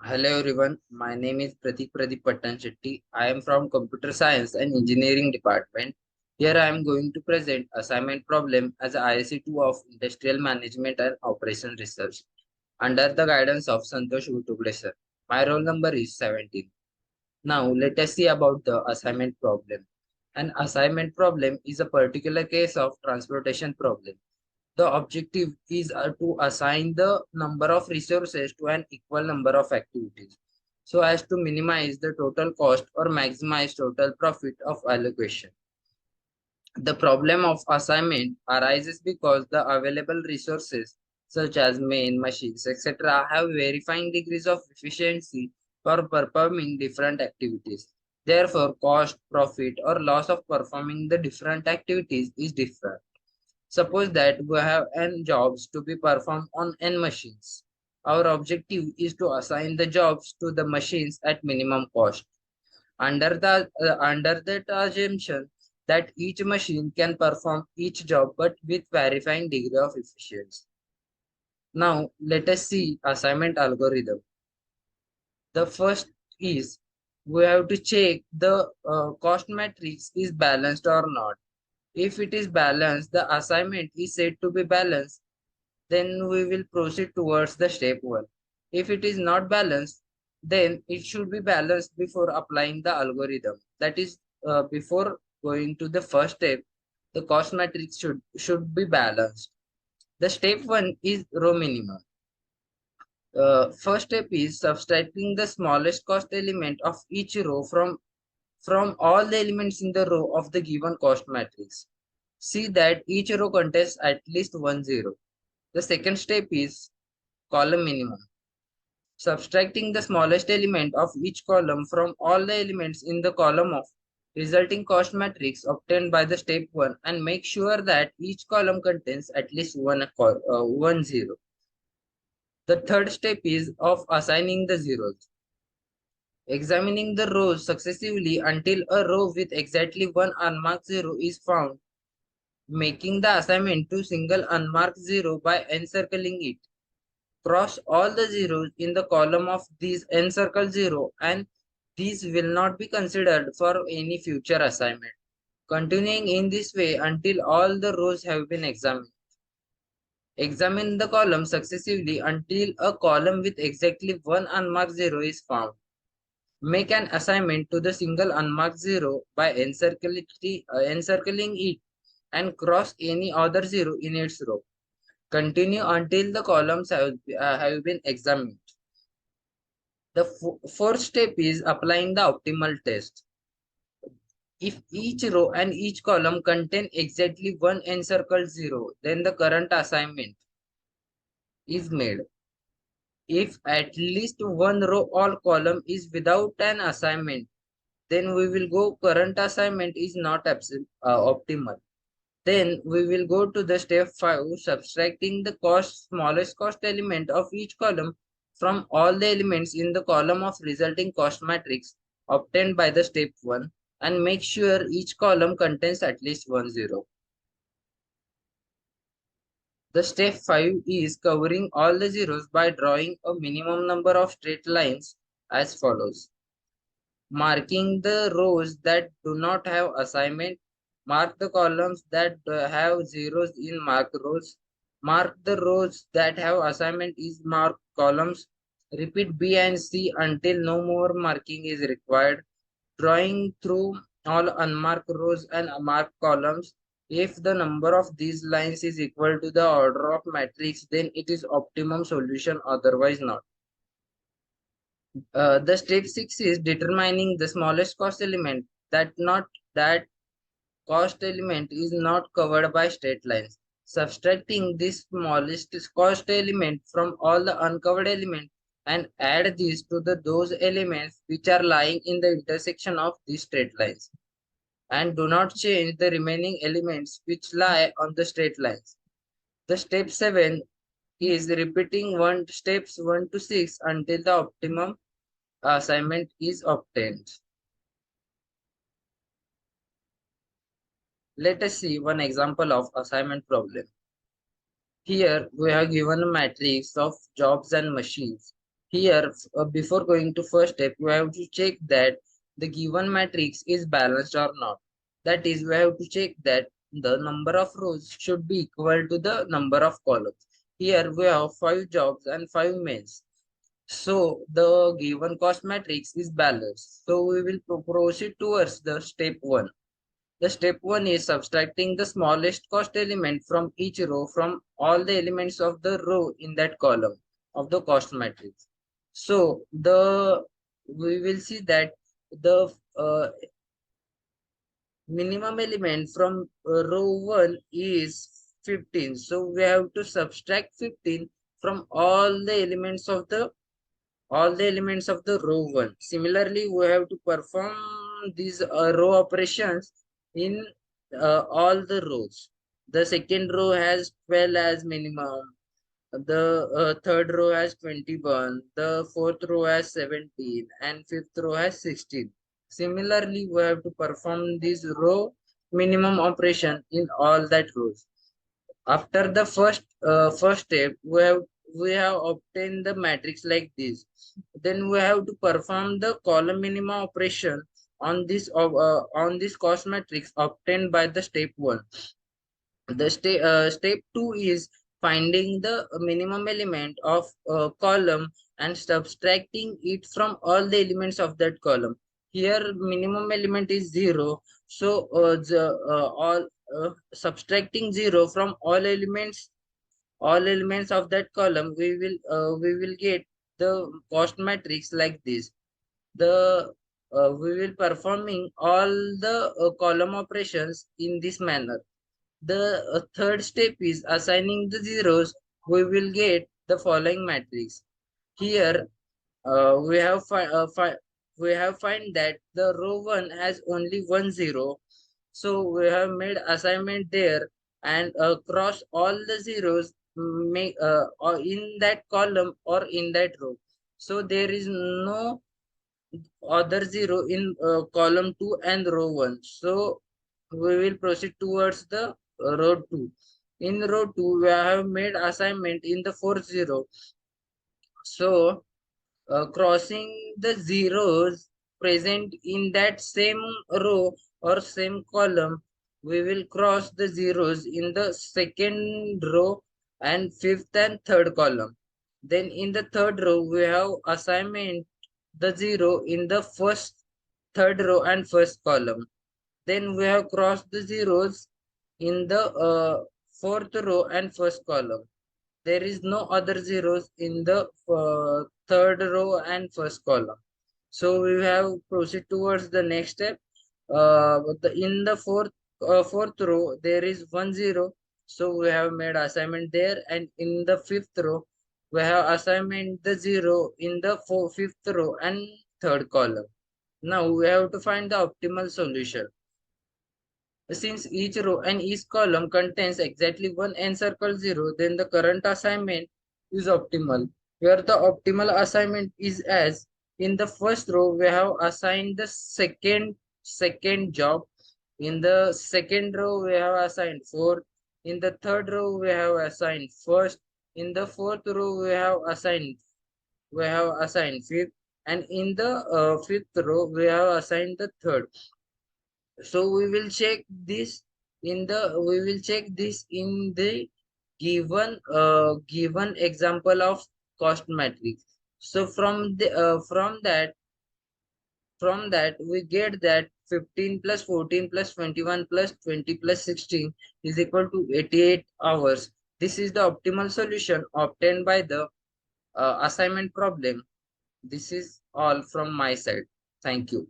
Hello everyone, my name is Pradeep Pattan-Shetty. I am from Computer Science and Engineering Department. Here I am going to present assignment problem as a ISC2 of Industrial Management and Operation Research under the guidance of Santosh Gutugde sir. My roll number is 17. Now let us see about the assignment problem. An assignment problem is a particular case of transportation problem. The objective is to assign the number of resources to an equal number of activities so as to minimize the total cost or maximize total profit of allocation. The problem of assignment arises because the available resources such as main, machines, etc. have varying degrees of efficiency for performing different activities. Therefore, cost, profit, or loss of performing the different activities is different. Suppose that we have n jobs to be performed on n machines. Our objective is to assign the jobs to the machines at minimum cost. Under that assumption that each machine can perform each job but with varying degree of efficiency. Now let us see assignment algorithm. The first is we have to check the cost matrix is balanced or not. If it is balanced, the assignment is said to be balanced, then we will proceed towards the step 1. If it is not balanced, then it should be balanced before applying the algorithm. That is, before going to the first step, the cost matrix should be balanced. The step 1 is row minimum. First step is subtracting the smallest cost element of each row from all the elements in the row of the given cost matrix. See that each row contains at least one zero. The second step is column minimum. Subtracting the smallest element of each column from all the elements in the column of resulting cost matrix obtained by the step 1 and make sure that each column contains at least one zero. The third step is of assigning the zeros. Examining the rows successively until a row with exactly one unmarked zero is found, making the assignment to single unmarked zero by encircling it. Cross all the zeros in the column of these encircled zero and these will not be considered for any future assignment. Continuing in this way until all the rows have been examined. Examine the column successively until a column with exactly one unmarked zero is found. Make an assignment to the single unmarked zero by encircling it and cross any other zero in its row. Continue until the columns have been examined. The fourth step is applying the optimal test. If each row and each column contain exactly one encircled zero, then the current assignment is made. If at least one row or column is without an assignment, then we will go current assignment is not optimal. Then we will go to the step 5, subtracting the smallest cost element of each column from all the elements in the column of resulting cost matrix obtained by the step 1 and make sure each column contains at least one zero. The step 5 is covering all the zeros by drawing a minimum number of straight lines as follows. Marking the rows that do not have assignment, mark the columns that have zeros in marked rows, mark the rows that have assignment is marked columns, repeat B and C until no more marking is required, drawing through all unmarked rows and marked columns. If the number of these lines is equal to the order of matrix, then it is optimum solution, otherwise not. The step 6 is determining the smallest cost element that cost element is not covered by straight lines. Subtracting this smallest cost element from all the uncovered elements and add these to those elements which are lying in the intersection of these straight lines. And do not change the remaining elements which lie on the straight lines. The step 7 is repeating steps 1 to 6 until the optimum assignment is obtained. Let us see one example of assignment problem. Here we have given a matrix of jobs and machines. Here, before going to first step, we have to check that the given matrix is balanced or not. That is, we have to check that the number of rows should be equal to the number of columns. Here we have 5 jobs and 5 mails. So the given cost matrix is balanced. So we will proceed towards the step 1. The step 1 is subtracting the smallest cost element from each row from all the elements of the row in that column of the cost matrix. So the we will see that the minimum element from row 1 is 15. So we have to subtract 15 from all the elements of the row 1. Similarly, we have to perform these row operations in all the rows. The second row has 12 as minimum. The third row has 21. The fourth row has 17. And fifth row has 16. Similarly, we have to perform this row minimum operation in all that rows. After the first step, we have obtained the matrix like this. Then we have to perform the column minima operation on this cost matrix obtained by the step 1. The step 2 is finding the minimum element of column and subtracting it from all the elements of that column. Here minimum element is 0, so all subtracting 0 from all elements of that column, we will get the cost matrix like this. The We will performing all the column operations in this manner. The third step is assigning the zeros. We will get the following matrix. Here we have we have find that the row 1 has only 1 0. So we have made assignment there and cross all the zeros or in that column or in that row. So there is no other 0 in column 2 and row 1. So we will proceed towards the row 2. In row 2, we have made assignment in the fourth 0. So crossing the zeros present in that same row or same column, we will cross the zeros in the second row and fifth and third column. Then in the third row, we have assignment the 0 in the third row and first column. Then we have crossed the zeros in the fourth row and first column. There is no other zeros in the third row and first column. So we have proceed towards the next step. In the fourth row, there is 1 0. So we have made assignment there. And in the fifth row, we have assignment the 0 in the fifth row and third column. Now we have to find the optimal solution. Since each row and each column contains exactly one encircle 0, then the current assignment is optimal. Where the optimal assignment is as in the first row we have assigned the second job. In the second row we have assigned fourth. In the third row we have assigned first. In the fourth row we have assigned fifth. And in the fifth row we have assigned the third. So we will check this in the given example of cost matrix. So from that we get that 15 plus 14 plus 21 plus 20 plus 16 is equal to 88 hours. This is the optimal solution obtained by the assignment problem. This is all from my side. Thank you.